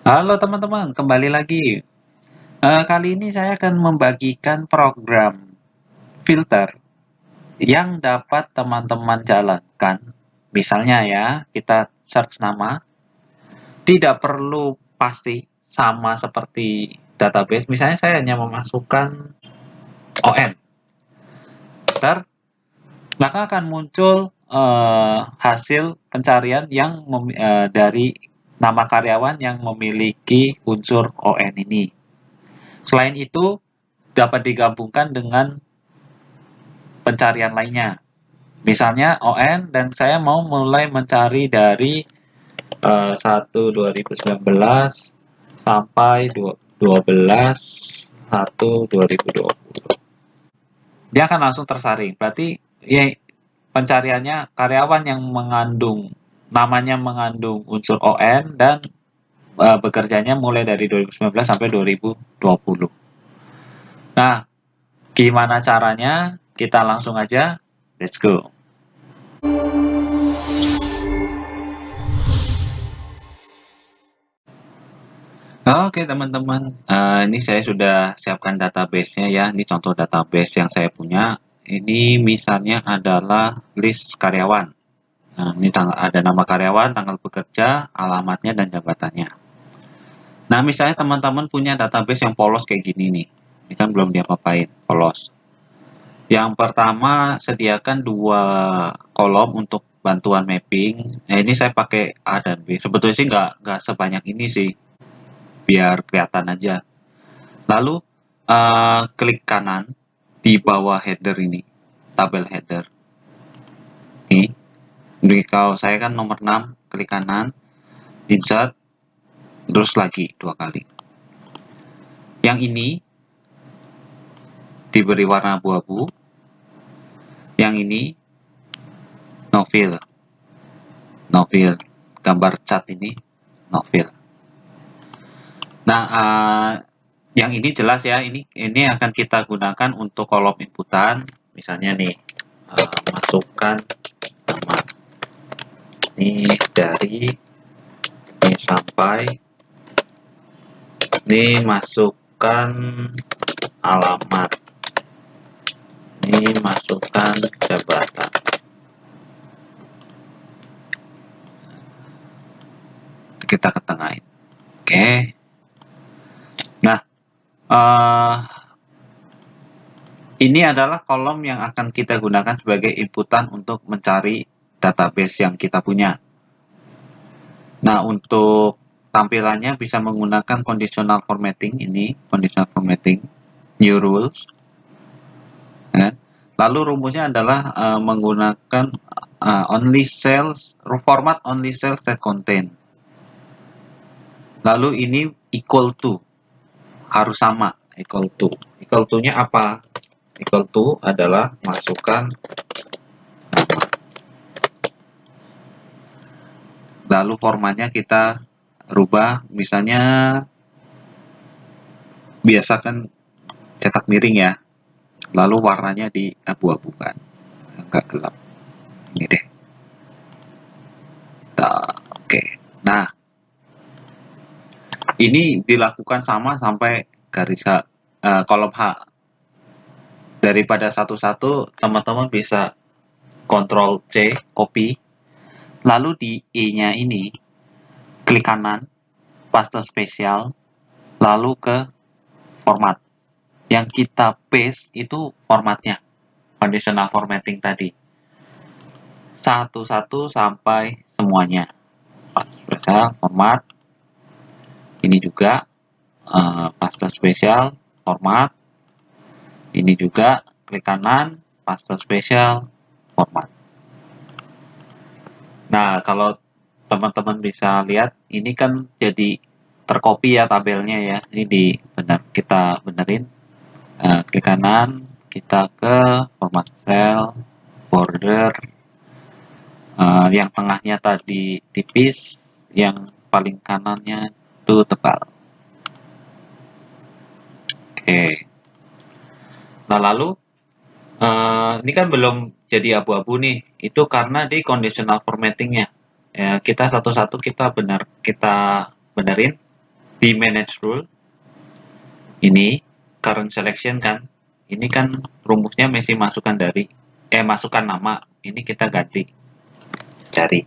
Halo teman-teman, kembali lagi. Kali ini saya akan membagikan program filter yang dapat teman-teman jalankan. Misalnya ya, kita search nama, tidak perlu pasti sama seperti database. Misalnya saya hanya memasukkan ON, filter, maka akan muncul hasil pencarian yang dari nama karyawan yang memiliki unsur ON ini. Selain itu, dapat digabungkan dengan pencarian lainnya. Misalnya ON dan saya mau mulai mencari dari 1 2019 sampai 12 1 2020. Dia akan langsung tersaring. Berarti ya pencariannya karyawan yang mengandung namanya mengandung unsur ON dan bekerjanya mulai dari 2019 sampai 2020. Nah, gimana caranya? Kita langsung aja. Let's go. Oke teman-teman, ini saya sudah siapkan database-nya ya. Ini contoh database yang saya punya. Ini misalnya adalah list karyawan. Nah, ini ada nama karyawan, tanggal bekerja, alamatnya, dan jabatannya. Nah, misalnya teman-teman punya database yang polos kayak gini nih. Ini kan belum diapa-apain, polos. Yang pertama, sediakan 2 kolom untuk bantuan mapping. Nah, ini saya pakai A dan B. Sebetulnya sih nggak sebanyak ini sih, biar kelihatan aja. Lalu klik kanan di bawah header ini, tabel header. Ini, kalau saya kan nomor 6, klik kanan, insert, terus lagi 2 kali. Yang ini diberi warna abu-abu, yang ini no fill, gambar cat ini no fill. Nah, yang ini jelas ya, ini akan kita gunakan untuk kolom inputan. Misalnya nih, masukkan nama ini dari ini sampai ini, masukkan alamat, ini masukkan jabatan. Kita ketengahin. Oke. Nah, ini adalah kolom yang akan kita gunakan sebagai inputan untuk mencari database yang kita punya. Nah, untuk tampilannya bisa menggunakan conditional formatting ini, conditional formatting, new rules. Ya. Lalu rumusnya adalah menggunakan only cells, format only cells that contain. Lalu ini equal to, harus sama, equal to. Equal to-nya apa? Equal to adalah masukkan nama. Lalu formatnya kita rubah, misalnya biasakan cetak miring ya. Lalu warnanya diabu-abukan, agak gelap. Ini deh. Oke. Nah, ini dilakukan sama sampai garis kolom H. Daripada satu-satu, teman-teman bisa Ctrl C, copy. Lalu di E-nya ini, klik kanan, paste spesial, lalu ke format. Yang kita paste itu formatnya, conditional formatting tadi. Satu-satu sampai semuanya. Paste spesial, format. Ini juga paste spesial, format. Ini juga klik kanan, paste spesial, format. Nah, kalau teman-teman bisa lihat, ini kan jadi tercopy ya tabelnya ya. Ini kita benerin. Klik kanan, kita ke format cell, border, yang tengahnya tadi tipis, yang paling kanannya itu tebal. Oke. Nah, lalu ini kan belum jadi abu-abu nih. Itu karena di conditional formatting-nya. Ya, kita satu-satu kita benerin. di manage rule ini current selection kan, ini kan rumusnya mesti masukkan dari masukkan nama, ini kita ganti cari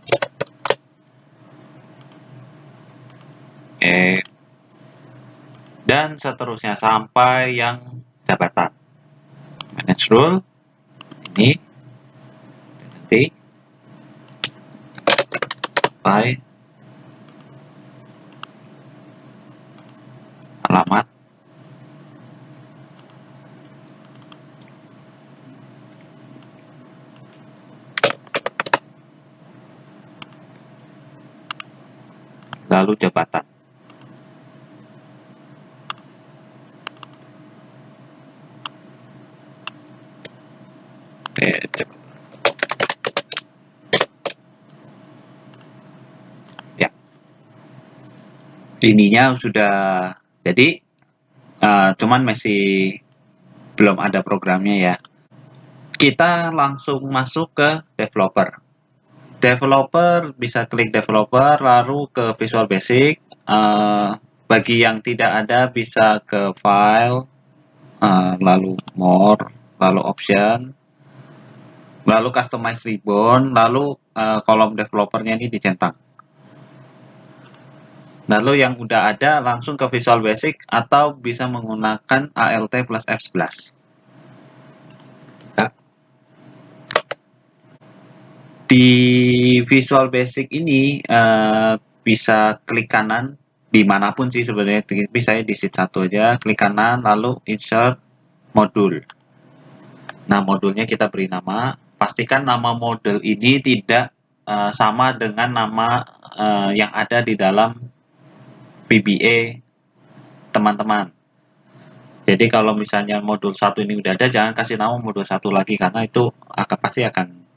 dan seterusnya sampai yang jabatan. Manage rule ini nanti sampai alamat, lalu jabatan. Ya, ininya sudah jadi, cuman masih belum ada programnya ya. Kita langsung masuk ke developer. Developer bisa klik developer, lalu ke Visual Basic. Bagi yang tidak ada bisa ke file, lalu more, lalu option, lalu customize ribbon, lalu kolom developernya ini dicentang. Lalu yang udah ada langsung ke Visual Basic atau bisa menggunakan ALT plus F11. Di Visual Basic ini bisa klik kanan dimanapun sih sebenarnya, tapi saya di sheet 1 aja, klik kanan lalu insert modul. Nah, modulnya kita beri nama, pastikan nama modul ini tidak sama dengan nama yang ada di dalam VBA teman-teman. Jadi kalau misalnya modul 1 ini udah ada, jangan kasih nama modul 1 lagi karena itu pasti akan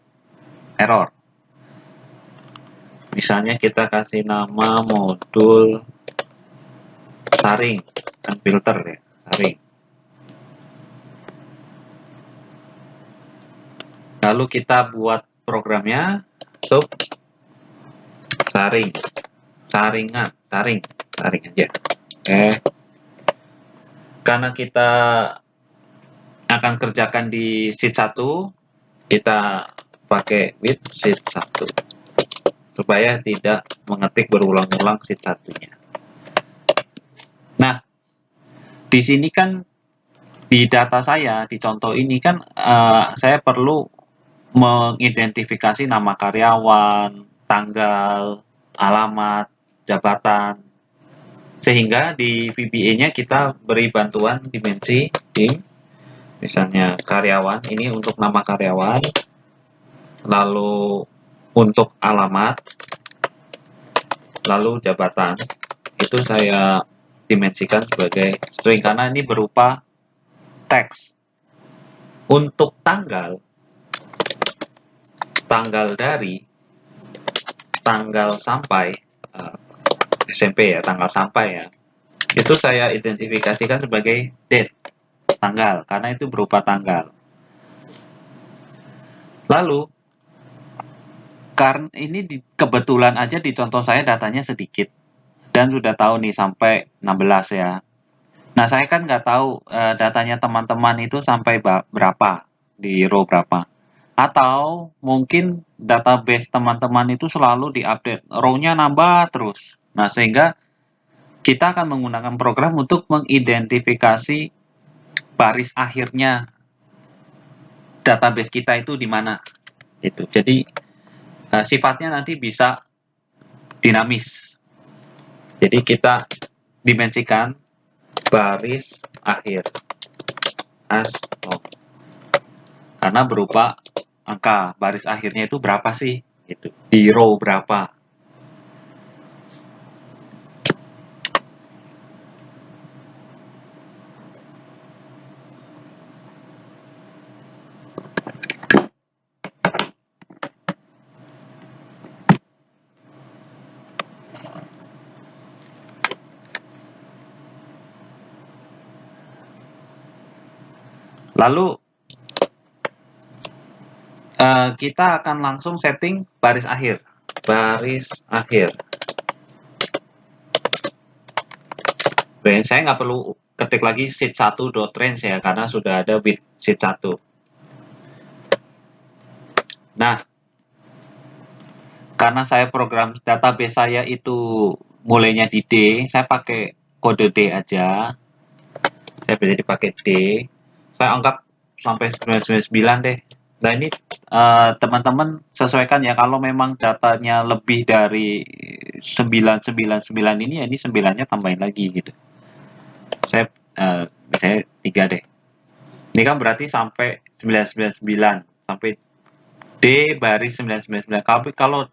error. Misalnya kita kasih nama modul saring, kan filter ya, saring. Lalu kita buat programnya sub saring, saringan, saring aja. Oke. Karena kita akan kerjakan di sheet 1, kita pakai with sheet 1 supaya tidak mengetik berulang-ulang sheet 1-nya. Nah, di sini kan di data saya, di contoh ini kan saya perlu mengidentifikasi nama karyawan, tanggal, alamat, jabatan. Sehingga di VBA-nya kita beri bantuan dimensi tim, misalnya karyawan, ini untuk nama karyawan, lalu untuk alamat, lalu jabatan. Itu saya dimensikan sebagai string karena ini berupa teks. Untuk tanggal dari, tanggal sampai, SMP ya, tanggal sampai ya, itu saya identifikasikan sebagai date, tanggal, karena itu berupa tanggal. Lalu, karena ini kebetulan aja di contoh saya datanya sedikit, dan sudah tahu nih sampai 16 ya. Nah, saya kan nggak tahu datanya teman-teman itu sampai berapa, di row berapa. Atau mungkin database teman-teman itu selalu diupdate, row-nya nambah terus. Nah, sehingga kita akan menggunakan program untuk mengidentifikasi baris akhirnya database kita itu di mana. Gitu. Jadi sifatnya nanti bisa dinamis. Jadi kita dimensikan baris akhir as long. Karena berupa angka baris akhirnya itu berapa sih? Gitu. Di row berapa? Lalu kita akan langsung setting baris akhir. Baris akhir. range. Saya nggak perlu ketik lagi sheet 1 dot range ya, karena sudah ada with sheet 1. Nah, karena saya program database saya itu mulainya di D, saya pakai kode D aja. Saya jadi pakai D. Saya anggap sampai 999 deh. Nah, ini teman-teman sesuaikan ya, kalau memang datanya lebih dari 999 ini ya, ini 9-nya tambahin lagi gitu. Saya misalnya 3 deh. Ini kan berarti sampai 999 sampai D baris 999. Kalau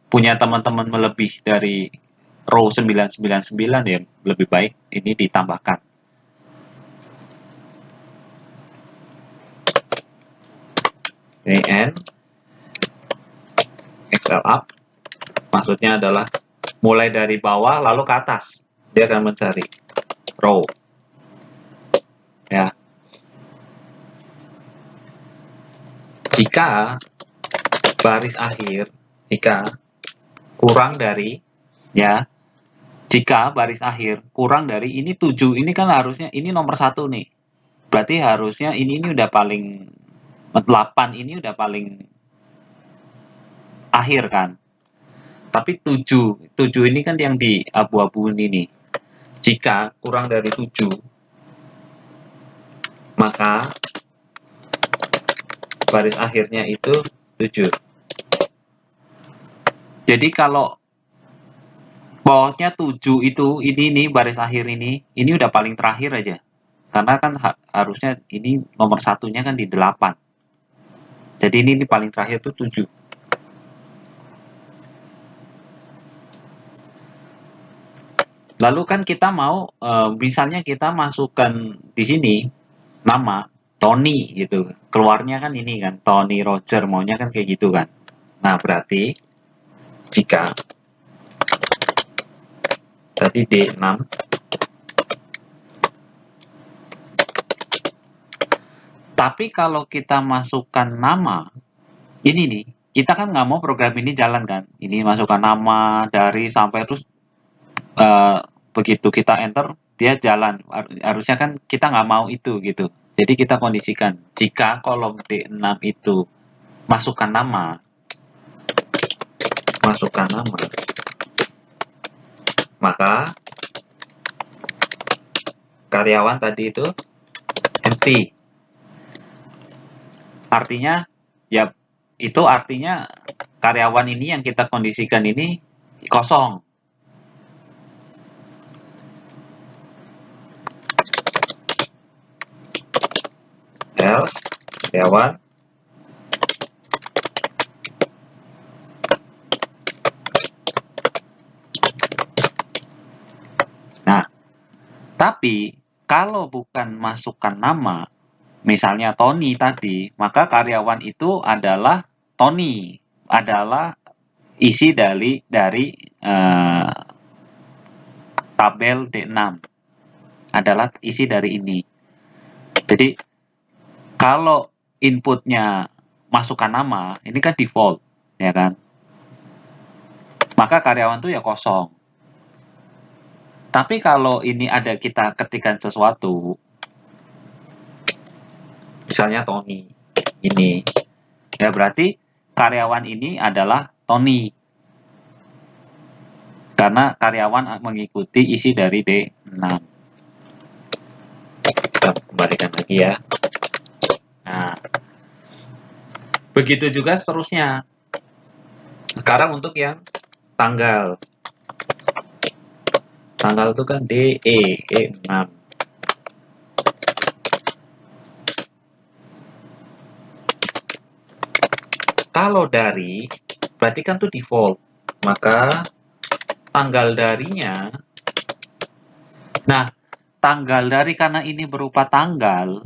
punya teman-teman melebih dari row 999 ya, lebih baik ini ditambahkan. Ini N Excel up, maksudnya adalah mulai dari bawah lalu ke atas. Dia akan mencari row. Ya. Jika baris akhir, jika kurang dari, ya, jika baris akhir kurang dari ini 7, ini kan harusnya ini nomor 1 nih. Berarti harusnya ini udah paling 8 ini udah paling akhir kan. Tapi 7 ini kan yang di abu-abu ini nih. Jika kurang dari 7, maka baris akhirnya itu 7. Jadi kalau bawahnya 7 itu, ini nih baris akhir ini udah paling terakhir aja. Karena kan harusnya ini nomor satunya kan di 8. Jadi ini paling terakhir tuh 7. Lalu kan kita mau, misalnya kita masukkan di sini nama Tony gitu. Keluarnya kan ini kan Tony Roger, maunya kan kayak gitu kan. Nah, berarti jika tadi D6, tapi kalau kita masukkan nama ini nih, kita kan nggak mau program ini jalan kan. Ini masukkan nama dari sampai terus begitu kita enter dia jalan. Harusnya kan kita nggak mau itu gitu. Jadi kita kondisikan jika kolom D6 itu masukkan nama, maka karyawan tadi itu empty. Artinya ya itu artinya karyawan ini yang kita kondisikan ini kosong. Else karyawan tapi kalau bukan masukkan nama, misalnya Tony tadi, maka karyawan itu adalah Tony, adalah isi dari tabel D6, adalah isi dari ini. Jadi kalau inputnya masukkan nama, ini kan default, ya kan? Maka karyawan itu ya kosong. Tapi kalau ini ada kita ketikkan sesuatu, misalnya Tony ini, ya berarti karyawan ini adalah Tony. Karena karyawan mengikuti isi dari D6. Kita kembalikan lagi ya. Nah, begitu juga seterusnya. Sekarang untuk yang tanggal. Tanggal itu kan DE, E6. Kalau dari, berarti kan itu default. Maka tanggal darinya, nah tanggal dari karena ini berupa tanggal,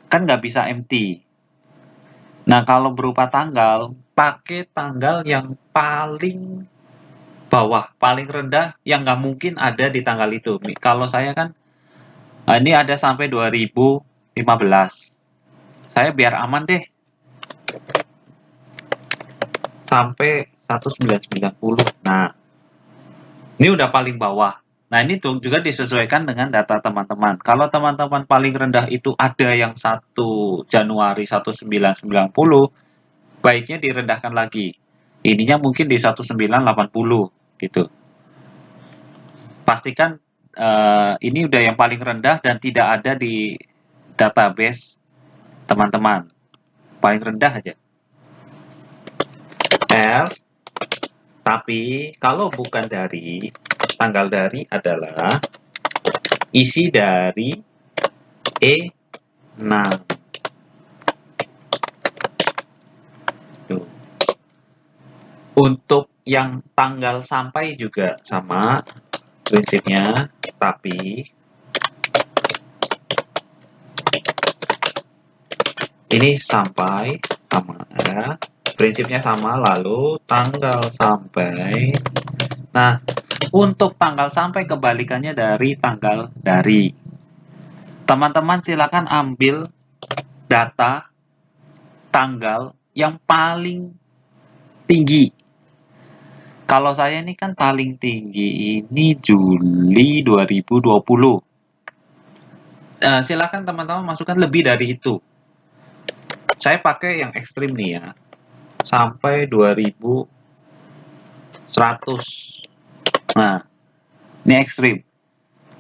kan nggak bisa empty. Nah kalau berupa tanggal, pakai tanggal yang paling bawah, paling rendah yang nggak mungkin ada di tanggal itu. Kalau saya kan, ini ada sampai 2015. Saya biar aman deh, sampai 1990. Nah, ini udah paling bawah. Nah, ini tuh juga disesuaikan dengan data teman-teman. Kalau teman-teman paling rendah itu ada yang 1 Januari 1990, baiknya direndahkan lagi. Ininya mungkin di 1980 gitu. Pastikan ini udah yang paling rendah dan tidak ada di database teman-teman. Paling rendah aja. Else, tapi kalau bukan dari, tanggal dari adalah isi dari E6. Tuh. Untuk yang tanggal sampai juga sama prinsipnya, tapi ini sampai sama ya. Prinsipnya sama, lalu tanggal sampai. Nah, untuk tanggal sampai kebalikannya dari tanggal dari. Teman-teman silakan ambil data tanggal yang paling tinggi. Kalau saya ini kan paling tinggi ini Juli 2020. Silakan teman-teman masukkan lebih dari itu. Saya pakai yang ekstrim nih ya. Sampai 2100. Nah, ini ekstrim.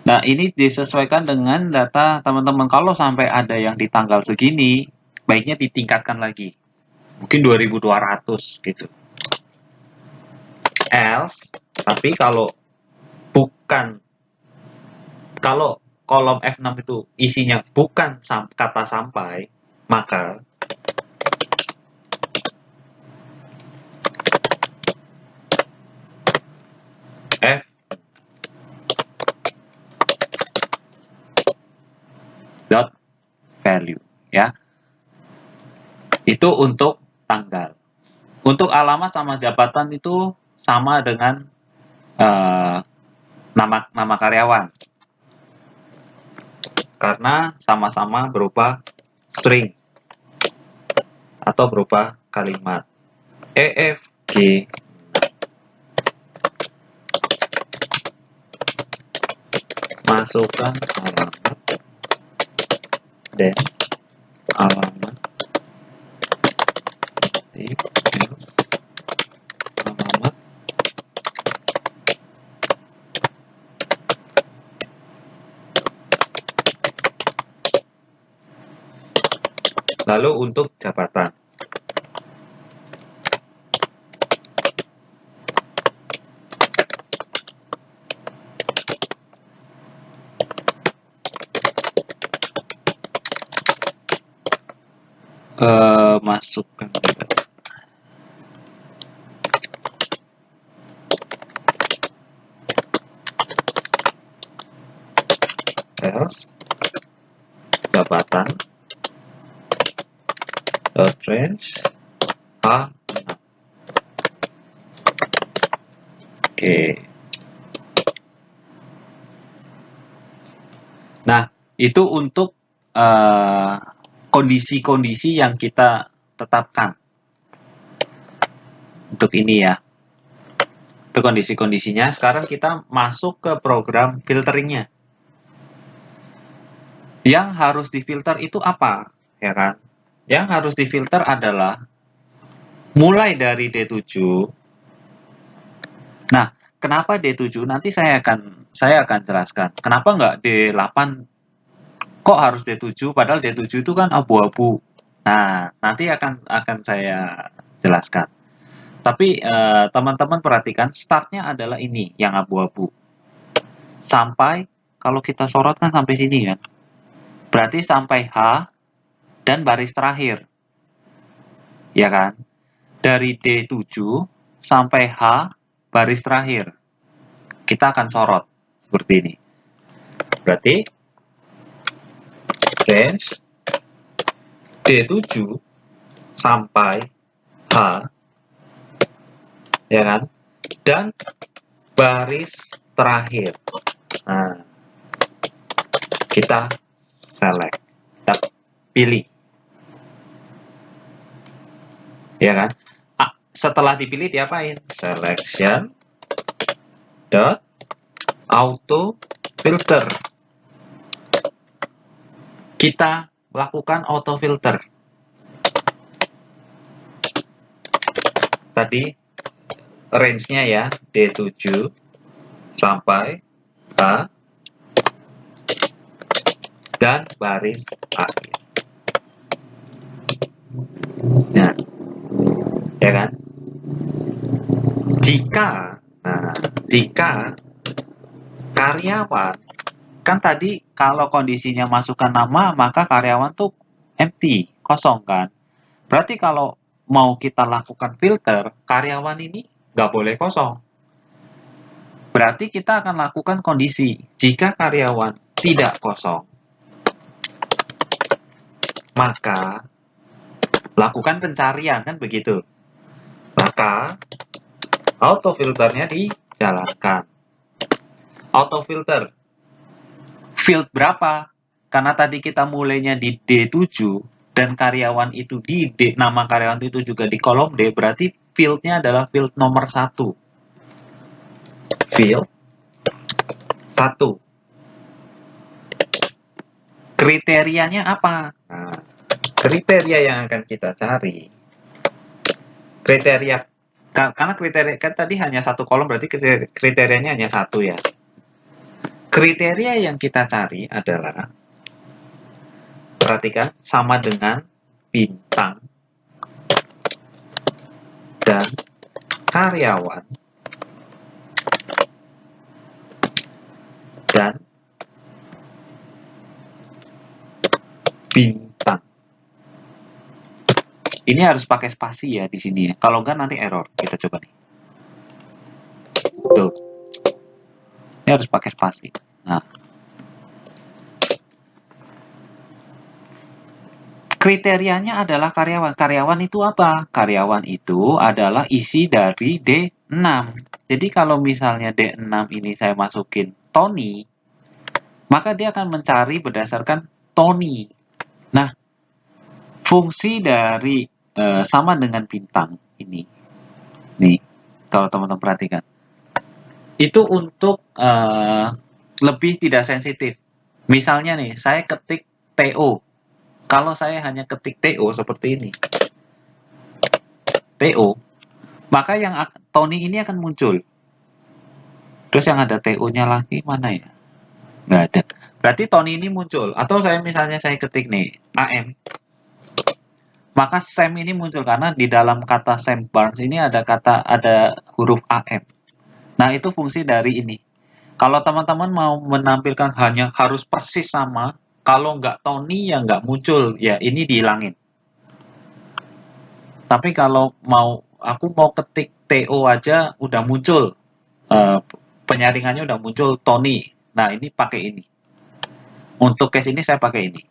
Nah, ini disesuaikan dengan data teman-teman. Kalau sampai ada yang di tanggal segini, baiknya ditingkatkan lagi. Mungkin 2200 gitu. Else, tapi kalau bukan, kalau kolom F6 itu isinya bukan kata sampai, maka F dot value ya. Itu untuk tanggal. Untuk alamat sama jabatan itu sama dengan nama karyawan. Karena sama-sama berupa string atau berupa kalimat. EF G masukkan alamat dan alamat alamat lalu untuk jabatan masukkan else jabatan range A6. Oke. Nah, itu untuk kondisi-kondisi yang kita tetapkan. Untuk ini ya. Itu kondisi-kondisinya. Sekarang kita masuk ke program filteringnya. Yang harus difilter itu apa? Ya kan? Yang harus difilter adalah mulai dari D7. Nah, kenapa D7? Nanti saya akan jelaskan. Kenapa nggak D8? Kok harus D7? Padahal D7 itu kan abu-abu. Nah, nanti akan saya jelaskan. Tapi teman-teman perhatikan, startnya adalah ini, yang abu-abu. Sampai, kalau kita sorot kan sampai sini kan. Berarti sampai H dan baris terakhir. Ya kan? Dari D7 sampai H baris terakhir. Kita akan sorot seperti ini. Berarti range D7 sampai H, ya kan? Dan baris terakhir. Nah, kita select, kita pilih. Ya kan? Setelah dipilih diapain? Selection dot auto filter. Kita lakukan auto filter. Tadi range-nya ya D7 sampai H dan baris akhir. Nah, ya kan? Jika karyawan, kan tadi kalau kondisinya masukkan nama, maka karyawan tuh empty, kosong kan? Berarti kalau mau kita lakukan filter, karyawan ini nggak boleh kosong. Berarti kita akan lakukan kondisi, jika karyawan tidak kosong, maka lakukan pencarian, kan begitu. Maka auto filternya dijalankan. Auto filter field berapa? Karena tadi kita mulainya di D7 dan karyawan itu di D, nama karyawan itu juga di kolom D, berarti fieldnya adalah field nomor 1. Field 1. Kriterianya apa? Nah, kriteria yang akan kita cari, kriteria, karena kriteria kan tadi hanya satu kolom, berarti kriterianya hanya satu ya. Kriteria yang kita cari adalah, perhatikan, sama dengan bintang dan karyawan dan bintang. Ini harus pakai spasi ya di sini ya. Kalau enggak nanti error. Kita coba nih. Tuh. Ini harus pakai spasi. Nah. Kriterianya adalah karyawan. Karyawan itu apa? Karyawan itu adalah isi dari D6. Jadi kalau misalnya D6 ini saya masukin Tony, maka dia akan mencari berdasarkan Tony. Nah, fungsi dari sama dengan bintang ini. Nih, kalau teman-teman perhatikan. Itu untuk lebih tidak sensitif. Misalnya nih, saya ketik TO. Kalau saya hanya ketik TO seperti ini. TO, maka yang Tony ini akan muncul. Terus yang ada TO-nya lagi mana ya? Nggak ada. Berarti Tony ini muncul. Atau saya misalnya saya ketik nih, AM. Maka Sam ini muncul karena di dalam kata Sam Barnes ini ada huruf AM. Nah, itu fungsi dari ini. Kalau teman-teman mau menampilkan hanya harus persis sama, kalau nggak Tony ya nggak muncul, ya ini dihilangin. Tapi kalau aku mau ketik TO aja udah muncul, penyaringannya udah muncul Tony. Nah, ini pakai ini. Untuk case ini saya pakai ini.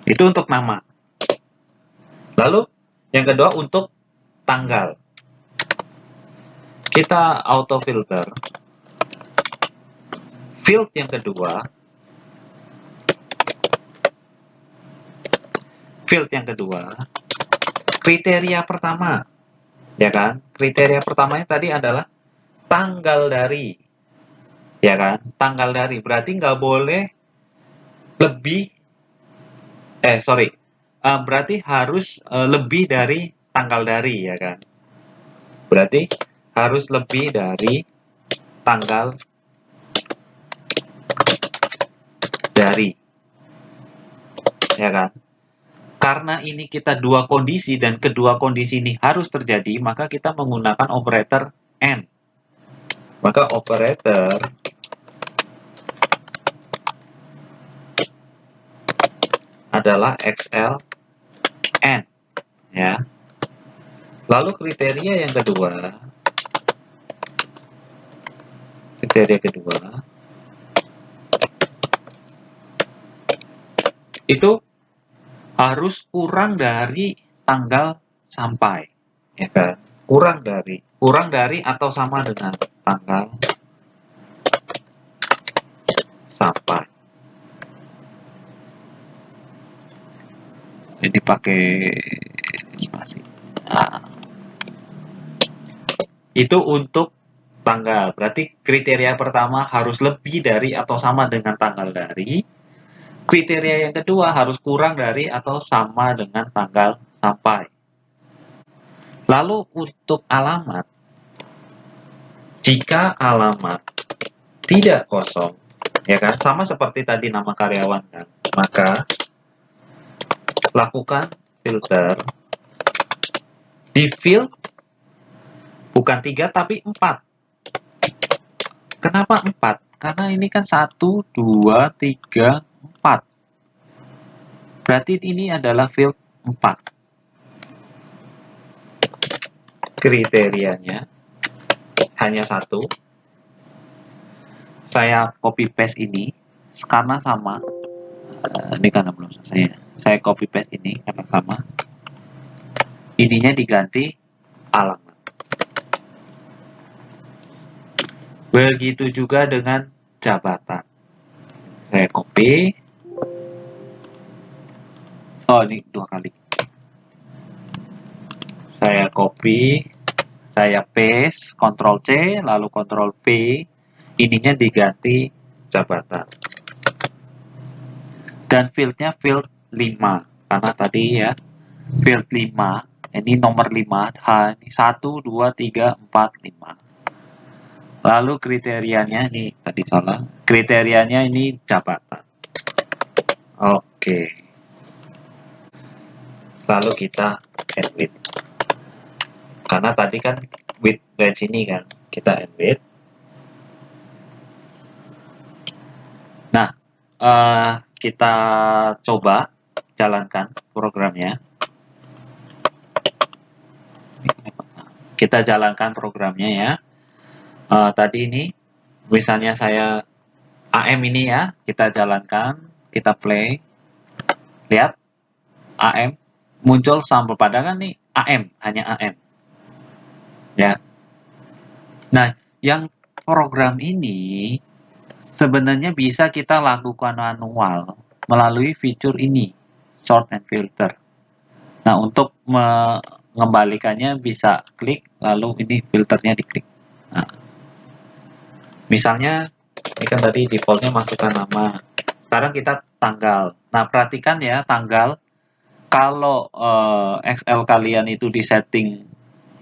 Itu untuk nama. Lalu yang kedua untuk tanggal. Kita auto filter. Field yang kedua. Field yang kedua. Kriteria pertama. Ya kan? Kriteria pertamanya tadi adalah tanggal dari. Ya kan? Tanggal dari. Berarti nggak boleh lebih. Berarti harus lebih dari tanggal dari, ya kan? Berarti harus lebih dari tanggal dari, ya kan? Karena ini kita dua kondisi dan kedua kondisi ini harus terjadi, maka kita menggunakan operator AND. Maka operator adalah XL AND, ya. Lalu kriteria yang kedua, itu harus kurang dari tanggal sampai, ya kan? Kurang dari atau sama dengan tanggal sampai. Jadi pakai spasi. Nah. Itu untuk tanggal. Berarti kriteria pertama harus lebih dari atau sama dengan tanggal dari. Kriteria yang kedua harus kurang dari atau sama dengan tanggal sampai. Lalu untuk alamat, jika alamat tidak kosong, ya kan, sama seperti tadi nama karyawan kan, maka lakukan filter di field bukan 3 tapi 4. Kenapa 4? Karena ini kan 1, 2, 3, 4. Berarti ini adalah field 4. Kriterianya hanya satu. Saya copy paste ini karena sama. Ini karena belum selesai. Saya copy paste ini karena sama. Ininya diganti alamat. Begitu juga dengan jabatan. Saya copy. Oh, ini 2 kali. Saya copy, saya paste, Ctrl C, lalu Ctrl V. Ininya diganti jabatan. Dan fieldnya field 5. Karena tadi ya, field 5. Ini nomor 5. Ini 1, 2, 3, 4, 5. Lalu kriterianya, ini tadi salah. Kriterianya ini jabatan. Oke. Lalu kita add with. Karena tadi kan with range ini kan, kita add with. Nah, kita coba jalankan programnya. Kita jalankan programnya ya. Tadi ini, misalnya saya AM ini ya, kita jalankan, kita play. Lihat, AM muncul sampel padahal kan nih AM, hanya AM. Ya. Nah, yang program ini sebenarnya bisa kita lakukan manual melalui fitur ini, sort and filter. Nah, untuk mengembalikannya bisa klik, lalu ini filternya diklik. Nah, misalnya, ini kan tadi defaultnya masukkan nama. Sekarang kita tanggal. Nah, perhatikan ya, tanggal. Kalau Excel kalian itu disetting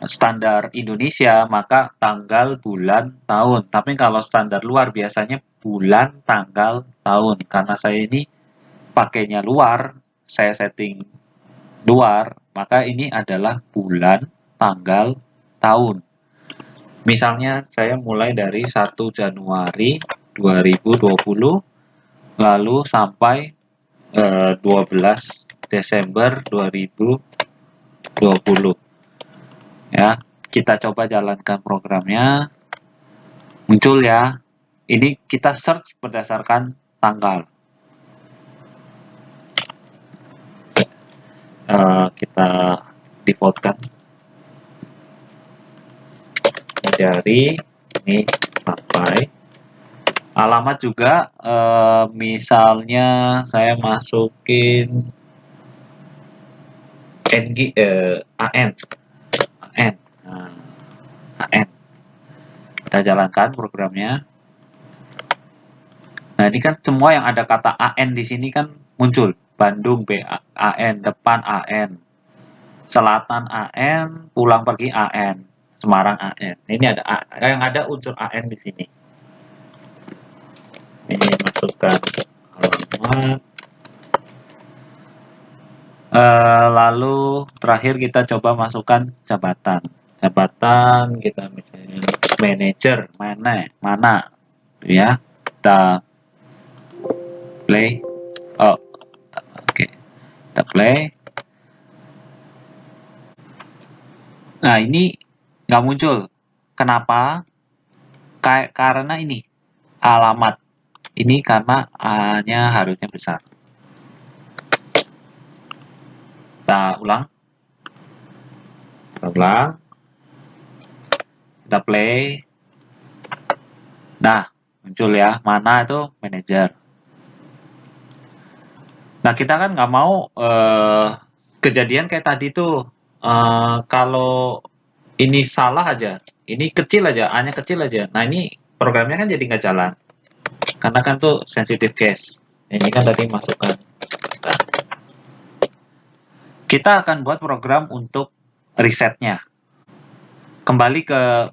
standar Indonesia, maka tanggal, bulan, tahun. Tapi kalau standar luar biasanya bulan, tanggal, tahun. Karena saya ini pakainya luar, saya setting luar, maka ini adalah bulan, tanggal, tahun. Misalnya saya mulai dari 1 Januari 2020 lalu sampai 12 Desember 2020. Ya, kita coba jalankan programnya. Muncul ya. Ini kita search berdasarkan tanggal. Kita defaultkan dari ini sampai alamat juga. Misalnya saya masukin NG AN. Nah, AN. Kita jalankan programnya. Nah, ini kan semua yang ada kata AN di sini kan muncul. Bandung AN, depan AN, selatan AN, pulang pergi AN, Semarang AN. Ini ada yang ada unsur AN di sini. Ini masukkan alamat. Lalu terakhir kita coba masukkan jabatan. Jabatan kita misalnya manager, mana, ya. Kita play. Oh, oke. Kita play. Nah, ini nggak muncul. Kenapa? Karena ini alamat. Ini karena A-nya harusnya besar. Kita ulang. Kita play. Nah, muncul ya. Mana itu manajer. Nah, kita kan nggak mau kejadian kayak tadi tuh. Kalau ini salah aja, ini kecil aja, A-nya kecil aja. Nah, ini programnya kan jadi nggak jalan. Karena kan tuh sensitive case. Ini kan tadi masukkan. Nah, kita akan buat program untuk resetnya. Kembali ke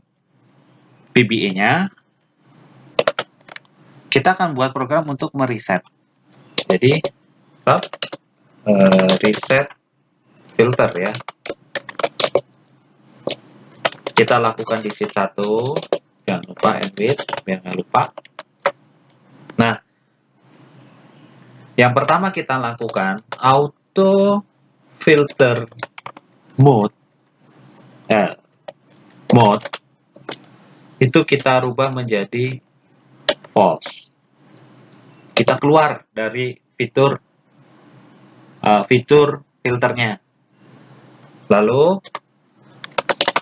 VBA-nya, kita akan buat program untuk mereset. Jadi, stop, reset filter ya. Kita lakukan di sheet 1, jangan lupa edit, biar nggak lupa. Nah, yang pertama kita lakukan auto filter mode, mode itu kita rubah menjadi false. Kita keluar dari fitur filternya. Lalu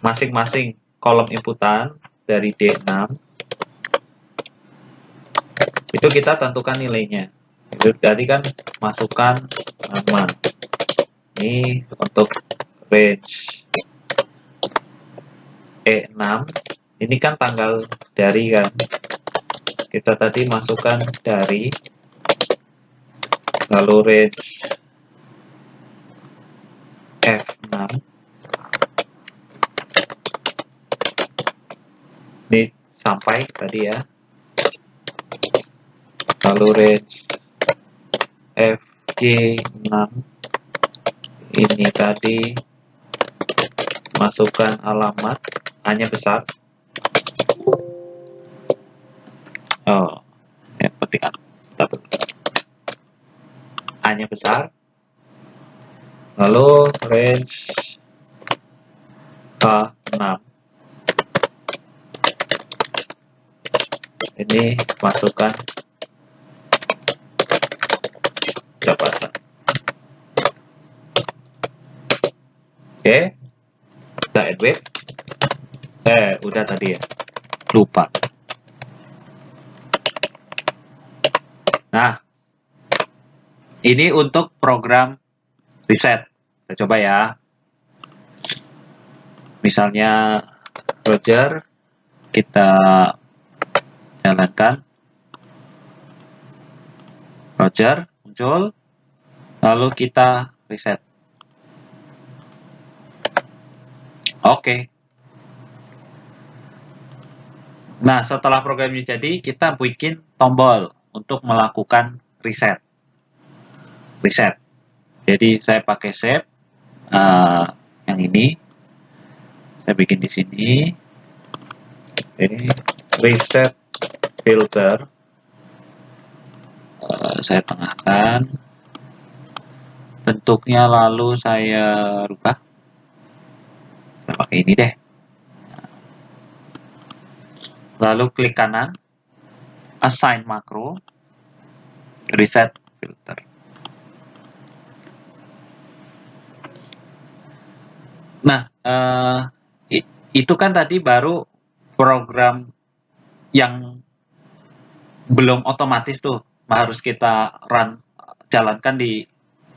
masing-masing kolom inputan dari D6 itu kita tentukan nilainya. Itu tadi kan masukkan nama. Ini untuk range E6. Ini kan tanggal dari kan. Kita tadi masukkan dari, lalu range F6. Ini sampai tadi ya. Lalu range FG6. Ini tadi masukkan alamat, hanya besar. Oh, ya, ketik hanya besar. Lalu range K6. Ini masukkan jabatan. Oke, kita edit. Udah tadi ya, lupa. Nah, ini untuk program reset. Kita coba ya. Misalnya Roger, kita jalankan. Roger muncul, lalu kita reset. Oke. Nah, setelah program ini jadi, kita bikin tombol untuk melakukan reset. Reset. Jadi saya pakai shape yang ini. Saya bikin di sini. Ini reset filter. Saya tengahkan. Bentuknya lalu saya rubah. Saya pakai ini deh. Lalu klik kanan, assign makro, reset filter. Nah, itu kan tadi baru program yang belum otomatis tuh, harus kita jalankan di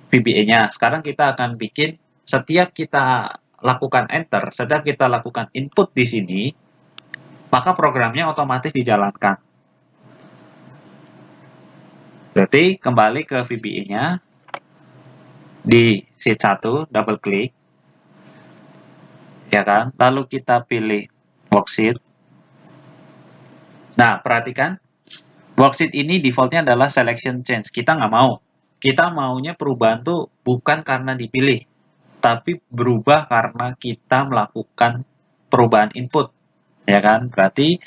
VBA-nya. Sekarang kita akan bikin, setiap kita lakukan enter, setiap kita lakukan input di sini, maka programnya otomatis dijalankan. Berarti kembali ke VBA-nya, di sheet 1, double klik, ya kan? Lalu kita pilih worksheet. Nah, perhatikan, worksheet ini defaultnya adalah selection change. Kita nggak mau. Kita maunya perubahan tuh bukan karena dipilih, tapi berubah karena kita melakukan perubahan input. Ya kan? Berarti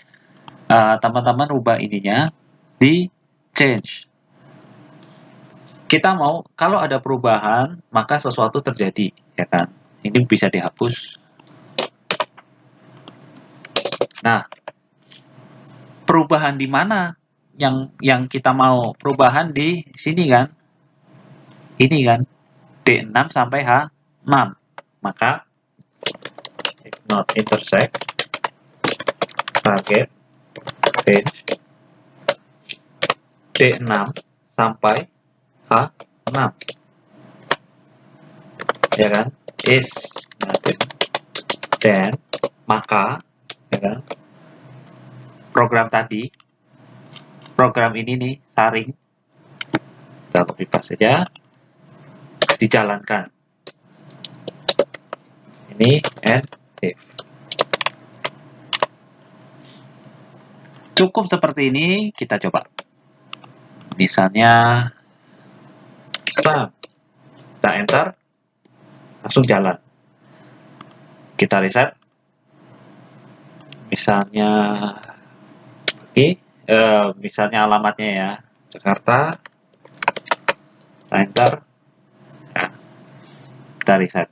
teman-teman rubah ininya di change. Kita mau kalau ada perubahan, maka sesuatu terjadi, ya kan? Ini bisa dihapus. Nah, perubahan di mana yang kita mau? Perubahan di sini kan? Ini kan? D6 sampai H6. Maka if not intersect target range D6 sampai H6, ya kan, is nothing then maka ya kan, program tadi, program ini nih, saring, kita copy paste saja, dijalankan. Ini and save. Cukup seperti ini, kita coba. Misalnya sum, kita enter, langsung jalan. Kita reset. Misalnya misalnya alamatnya ya, Jakarta, kita enter, nah, kita reset.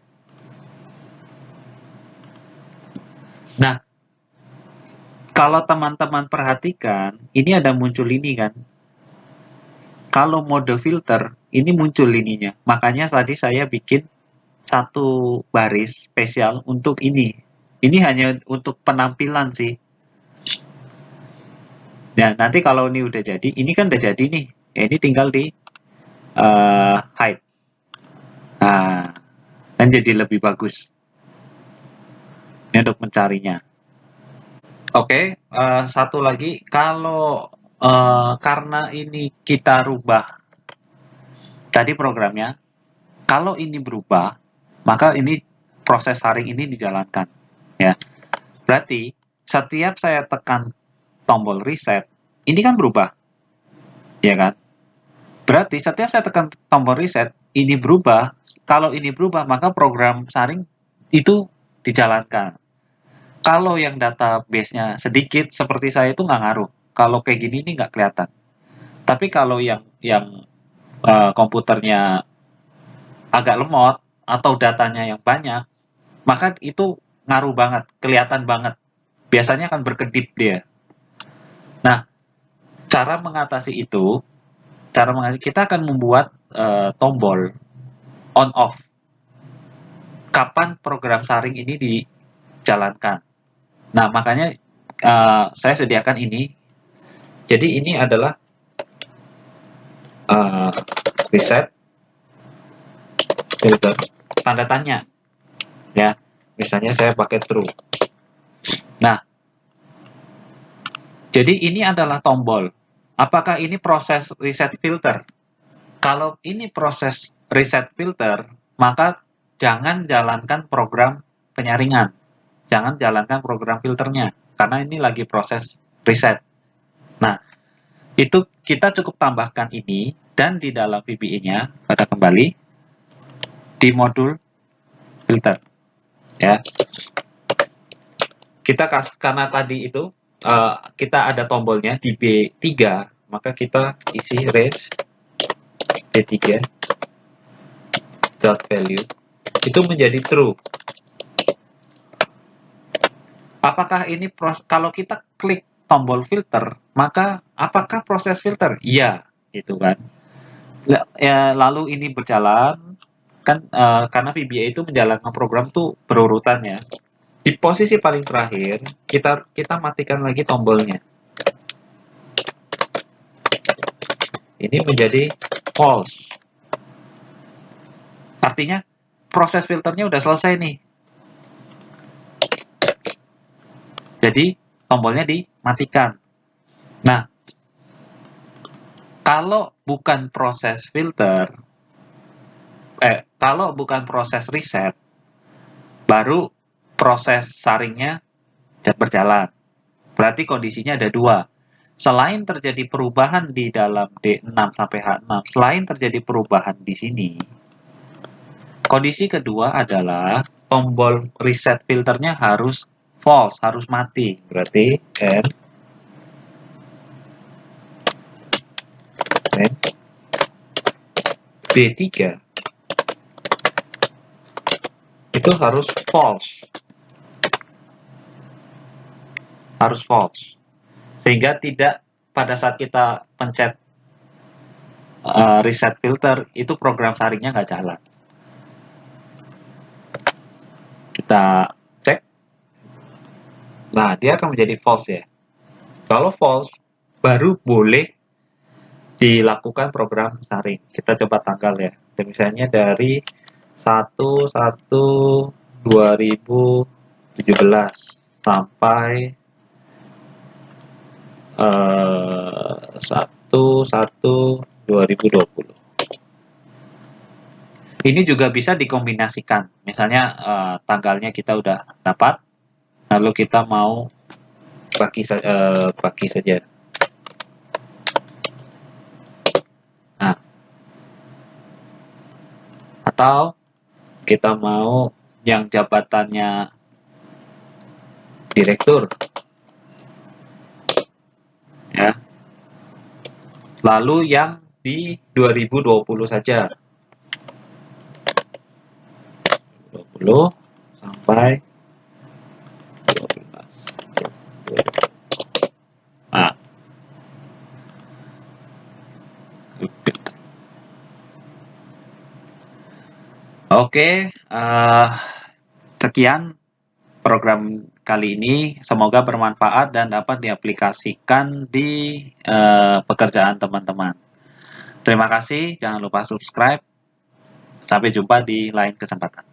Nah, kalau teman-teman perhatikan, ini ada muncul ini kan. Kalau mode filter, ini muncul ininya. Makanya tadi saya bikin satu baris spesial untuk ini. Ini hanya untuk penampilan sih. Nah, nanti kalau ini udah jadi, ini kan udah jadi nih. Ya, ini tinggal di hide. Nah, kan jadi lebih bagus. Ini untuk mencarinya. Oke, satu lagi. Kalau karena ini kita rubah tadi programnya, kalau ini berubah, maka ini proses saring ini dijalankan. Ya, berarti setiap saya tekan tombol reset, ini kan berubah, ya kan? Berarti setiap saya tekan tombol reset, ini berubah. Kalau ini berubah, maka program saring itu dijalankan. Kalau yang database-nya sedikit, seperti saya itu nggak ngaruh. Kalau kayak gini ini nggak kelihatan. Tapi kalau yang komputernya agak lemot atau datanya yang banyak, maka itu ngaruh banget, kelihatan banget. Biasanya akan berkedip dia. Nah, cara mengatasi itu, kita akan membuat tombol on off. Kapan program saring ini dijalankan? Nah, makanya saya sediakan ini. Jadi ini adalah reset filter tanda tanya, ya. Misalnya saya pakai true. Nah, jadi ini adalah tombol. Apakah ini proses reset filter? Kalau ini proses reset filter, maka jangan jalankan program penyaringan. Jangan jalankan program filternya, karena ini lagi proses reset. Nah, itu kita cukup tambahkan ini, dan di dalam VBA-nya, pada kembali, di modul filter. Ya. Kita karena tadi itu, kita ada tombolnya di B3, maka kita isi range B3 dot value itu menjadi true. Apakah ini kalau kita klik tombol filter, maka apakah proses filter? Iya, gitu kan. Ya, lalu ini berjalan kan, karena VBA itu menjalankan program tuh berurutan ya. Di posisi paling terakhir kita matikan lagi tombolnya. Ini menjadi false. Artinya proses filternya udah selesai nih. Jadi tombolnya dimatikan. Nah, kalau bukan proses filter, kalau bukan proses reset, baru proses saringnya berjalan. Berarti kondisinya ada dua. Selain terjadi perubahan di dalam D6 sampai H6, selain terjadi perubahan di sini, kondisi kedua adalah tombol reset filternya harus false, harus mati. Berarti B3 itu harus false. Harus false. Sehingga tidak pada saat kita pencet reset filter, itu program saringnya nggak jalan. Kita cek. Nah, dia akan menjadi false ya. Kalau false, baru boleh dilakukan program saring. Kita coba tanggal ya. Dan misalnya dari 1/1/2017. sampai 1/1/2020. Ini juga bisa dikombinasikan. Misalnya tanggalnya kita udah dapat, lalu kita mau bagi saja. Nah, atau kita mau yang jabatannya direktur, ya. Lalu yang di 2020 saja, 20 sampai 12. Nah, oke, sekian program kali ini. Semoga bermanfaat dan dapat diaplikasikan di pekerjaan teman-teman. Terima kasih, jangan lupa subscribe. Sampai jumpa di lain kesempatan.